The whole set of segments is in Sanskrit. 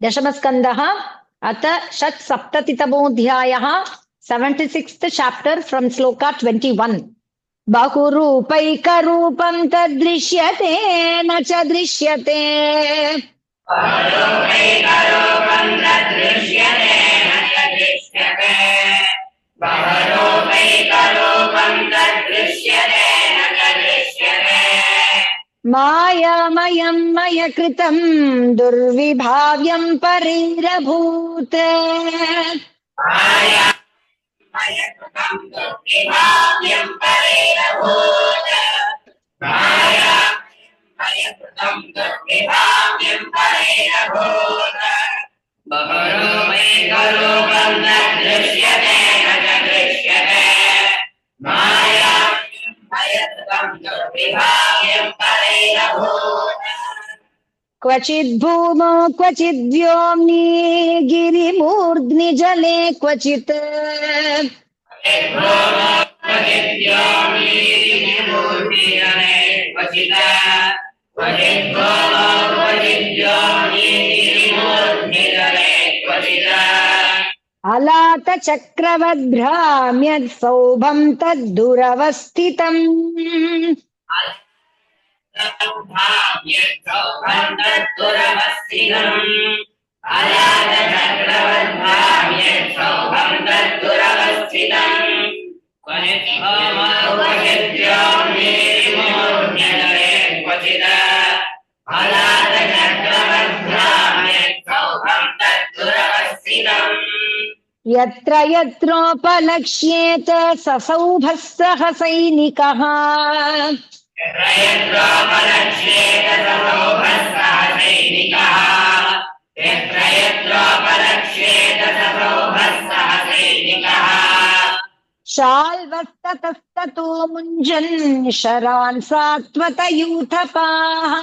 दशमस्कन्धः अथ षट्सप्ततितमोऽध्यायः 76th chapter from श्लोका 21। बहुरूपैकरूपं तद्दृश्यते न च दृश्यते बहुरूपैकरूपं तद्दृश्यते न च दृश्यते बहुरूपैकरूपं तद्दृश्यते न च दृश्यते मायामयं मयकृतं दुर्विभाव्यं परैरभूत् मायामयकृतं दुर्विभाव्यं परैरभूत् मायामयकृतं दुर्विभाव्यं परैरभूत् बहुरूपैकरूपं तद्दृश्यते न च दृश्यते मायामयकृतं दुर्विभाव्यं परैरभूत् क्वचिद् भूमौ क्वचिद् व्योम्नि गिरिमूर्ध्नि जले क्वचित् अलातचक्रवद्भ्राम्यत् सौभं तद्दुरवस्थितम् यत्र यत्रोपलक्ष्येत स सौभः सह सैनिकः शाल्वस्ततस्ततो मुञ्जन् शरान् सात्वतयूथपाः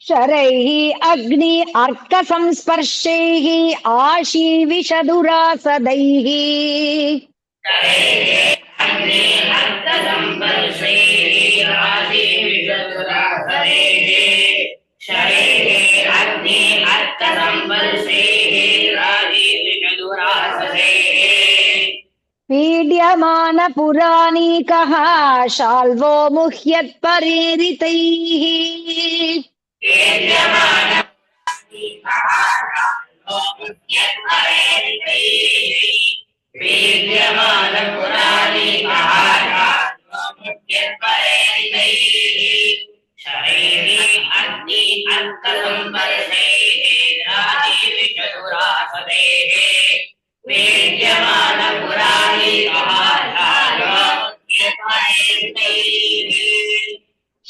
शरैः अग्नि अर्क संस्पर्शैः आशीविषदुरासदैः पीड्यमान पुराणिकः शाल्वो मुह्यत्परेरितैः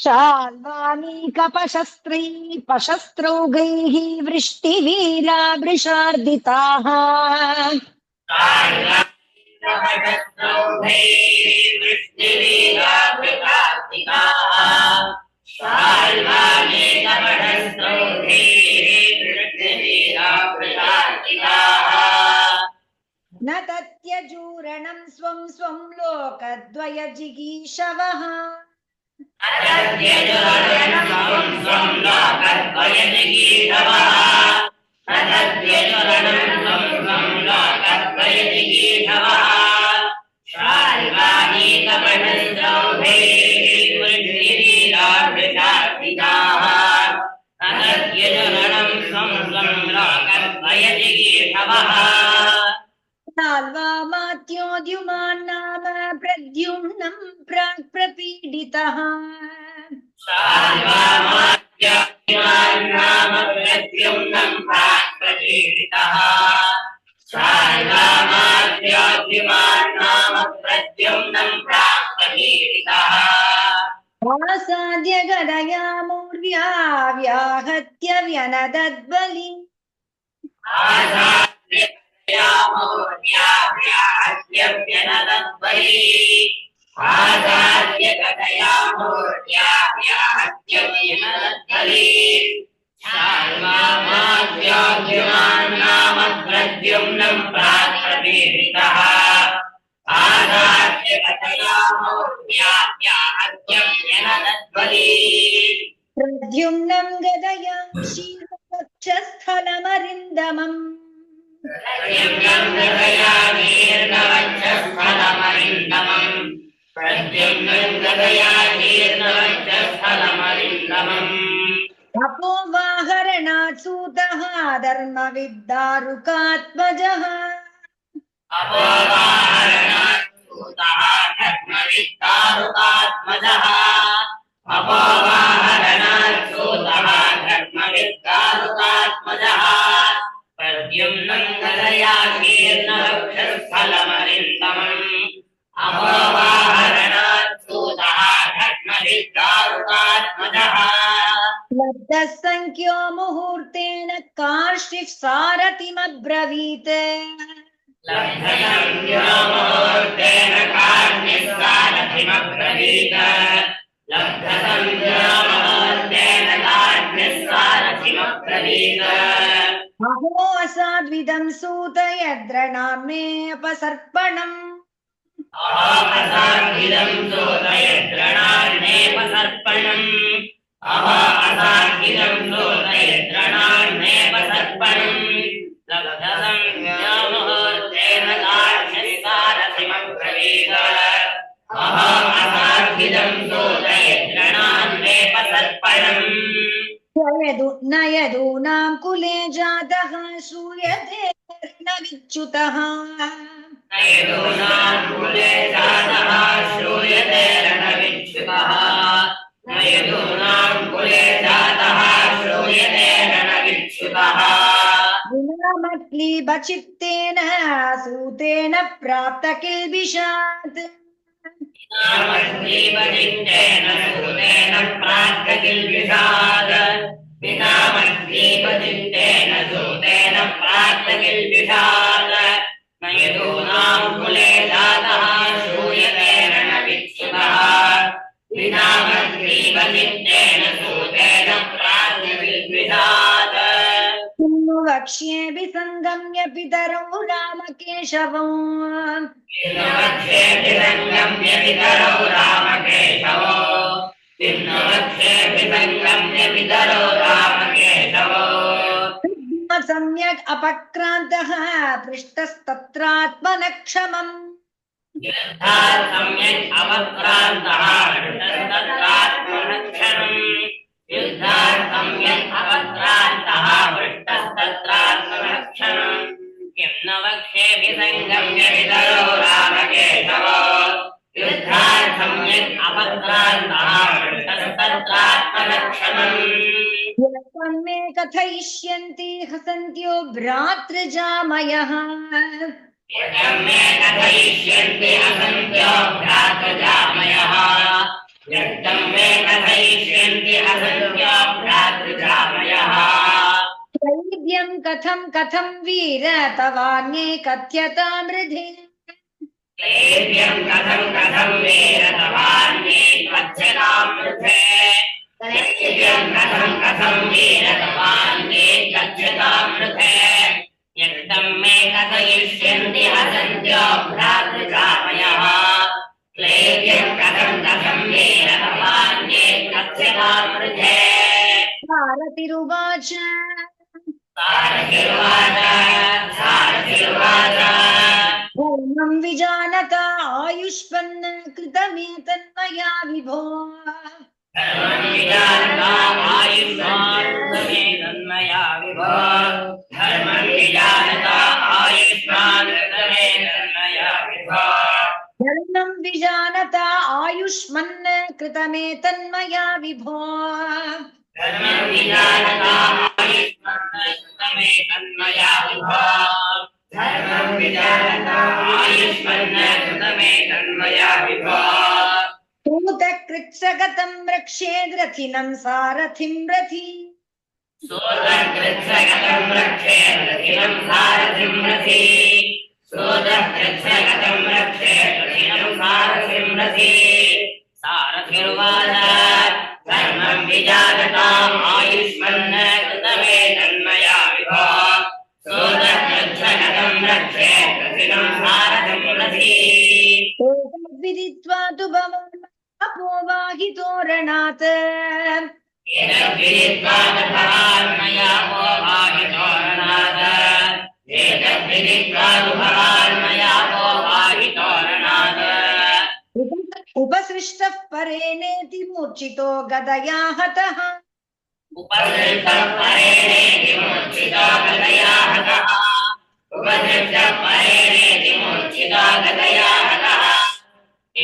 शाल्वानीकपशस्त्रैः पशस्त्रौघैः वृष्टिवीरा वृषार्दिताः न तत्यजूरणं स्वं स्वं लोकद्वयजिगीषवः शाल्वामात्योद्युमान् नाम प्रद्युम्नं प्राक् प्रपीडितः आसाद्य गदया मूर्व्या व्याहत्य व्यनदद्बलि आचार्य कथया मूर्त्या व्याहत्यमिनद्वली शाल्माद्योऽर्जुनान् नाम प्रद्युम्नं प्राक्प्रपीडितः आचार्य कथया मूर्त्या व्याहत्यमिनद्वली प्रद्युम्नं गदया शीर्षस्थलमरिन्दमम् प्रद्युम्नं गदया शीर्षस्थलमरिन्दमम् प्रद्युम्नं गदया शीर्षस्थलमरिन्दमम् अपोवाहरणात् सूतः धर्मविद्दारुकात्मजः अपोवाहरणात् सूतः धर्मविद्दारुकात्मजः अपोवाहरणात् सूतः धर्मविद्दारुकात्मजः प्रद्युम्नं गदया शीर्षस्थलमरिन्दमम् अपोवाहरणात् सूतः धर्मविद्दारुकात्मजः लब्धः संख्यो मुहूर्तेन कार्ष्टिः सारथिमब्रवीत् लब्धसंख्यो मुहूर्तेन कार्ष्टिः सारथिमब्रवीत् लब्धसंख्यो मुहूर्तेन कार्ष्टिः सारथिमब्रवीत् अहो असाद्विदं सूत यद्रणाम्ने अपसर्पणम् असाद्विदं सूतयद्रणान्नेपसर्पणम् असाद्विदं सूतयद्रणान्नेपसर्पणम् लब्धसंख्यो मुहूर्तेन कार्ष्टिः सारथिमब्रवीत् असाद्विदं सूतयद्रणान्नेपसर्पणम् न यदूनां कुले जातः श्रूयते न विच्युतः नयदूनां कुले जातः श्रूयते रणविच्युतः नयदूनां कुले जातः श्रूयते रणविच्युतः विनामक्लीबचित्तेन सूतेन प्राप्त किल्बिषात् विनामद्वीपचित्तेन सूतेन प्राप्त किल्बिषात् विनामद्वीपचित्तेन सूतेन प्राप्त किल्बिषात् नयदूनां कुले जातः श्रूयते रणविच्युतः विनामद्वीपचित्तेन सूतेन प्राप्त किल्बिषात् किन्नु वक्ष्ये विसङ्गम्य पितरौ रामकेशवौ विसङ्गम्य पितरौ रामकेशवौ विसङ्गम्य पितरौ रामकेशवौ सम्यक् अपक्रान्तः पृष्टस्तत्रात्मनः क्षमम् यद्धात् सम्यक् अपक्रान्तः पृष्टस्तत्रात्मनः क्षमम् युद्धात् सम्यक् अपक्रान्तः पृष्टस्तत्रात्मनः क्षमम् किं न वक्ष्ये विसङ्गम्य पितरौ रामकेशवौ युद्धात् सम्यक् अपक्रान्तः पृष्टस्तत्रात्मनः क्षमम् मे कथयिष्यन्ति हसन्त्यो भ्रातृजामयः मे कथयिष्यन्ति हसन्त्यो भ्रातृजामयः यत्तं मे कथयिष्यन्ति हसन्त्यो भ्रातृजामयः दैव्यं कथं वीर तवान्ये कथ्यतामृधे दैव्यं कथं वीर तवान्ये कथ्यतामृधे दैव्यं कथं वीर तवान्ये कथ्यतामृधे यत्तं मे कथयिष्यन्ति हसन्त्यो भ्रातृजामयः दैव्यं कथं वीर तवान्ये कथ्यतामृधे सारथिरुवाच धर्मं विजानता आयुष्पन्न कृतमेतन्मया विभो धर्मं विजानता आयुष्मान् कृतमेतन्मया विभो धर्मं विजानता आयुष्मान् कृतमेतन्मया विभो धर्मं विजानता आयुष्मन्न कृतमेतन्मया विभो धर्मं विजानता आयुष्मन् कृतमेतन्मया विभो धर्मं विजानता आयुष्मन् कृतमेतन्मया विभो सूतकृत्सगतं रक्षेद्रथिनं सारथिं रथि सूतकृत्सगतं रक्षेद्रथिनं सारथिं रथि सूतकृत्सगतं रक्षेद्रथिनं सारथिं रथि सारथिर्वाच धर्मं विजानताम् आयुष्मन् कृतमे तन्मया विभो सोदग्रच्छनकं रक्षेत् रथिनं सारथिं रथि विदित्वा तु भवान् अपोवाहितोरणात् एतद्विदित्वा तु भवान् मया अपोवाहितोरणात् एतद्विदित्वा तु भवान् मया अपोवाहितोरणात् उपसृष्टः परेणेति मूर्छितो गदया हतः उपसृष्टः परेणेति मूर्छितो गदया हतः उपसृष्टः परेणेति मूर्छितो गदया हतः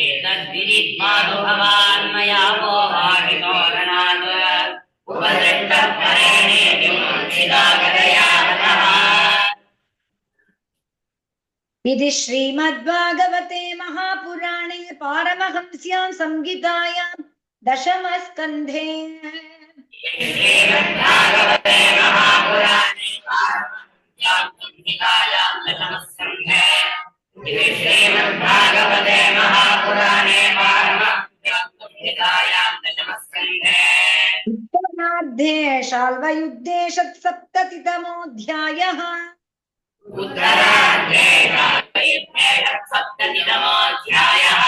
एतद्विदित्वा तु भवान् मया अपोवाहितोरणात् उपसृष्टः परेणेति मूर्छितो गदया हतः इति श्रीमद्भागवते महापुराणे पारमहंस्यां संहितायां दशमस्कन्धे श्रीमद्भागवते महापुराणे पारमहंस्यां संहितायां दशमस्कन्धे श्रीमद्भागवते महापुराणे पारमहंस्यां संहितायां दशमस्कन्धे उत्तरार्धे शाल्वयुद्धे षट्सप्ततितमोऽध्यायः उत्तरार्धे शाल्वयुद्धे षट्सप्ततितमोऽध्यायः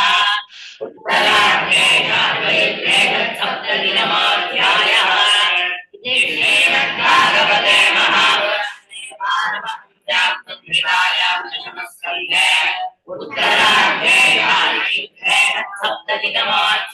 उत्तरार्धे शाल्वयुद्धे षट्सप्ततितमोऽध्यायः श्रीमद्भागवते महापुराणे पारमहंस्यां संहितायां दशमस्कन्धे उत्तरार्धे शाल्वयुद्धे षट्सप्ततितमोऽध्यायः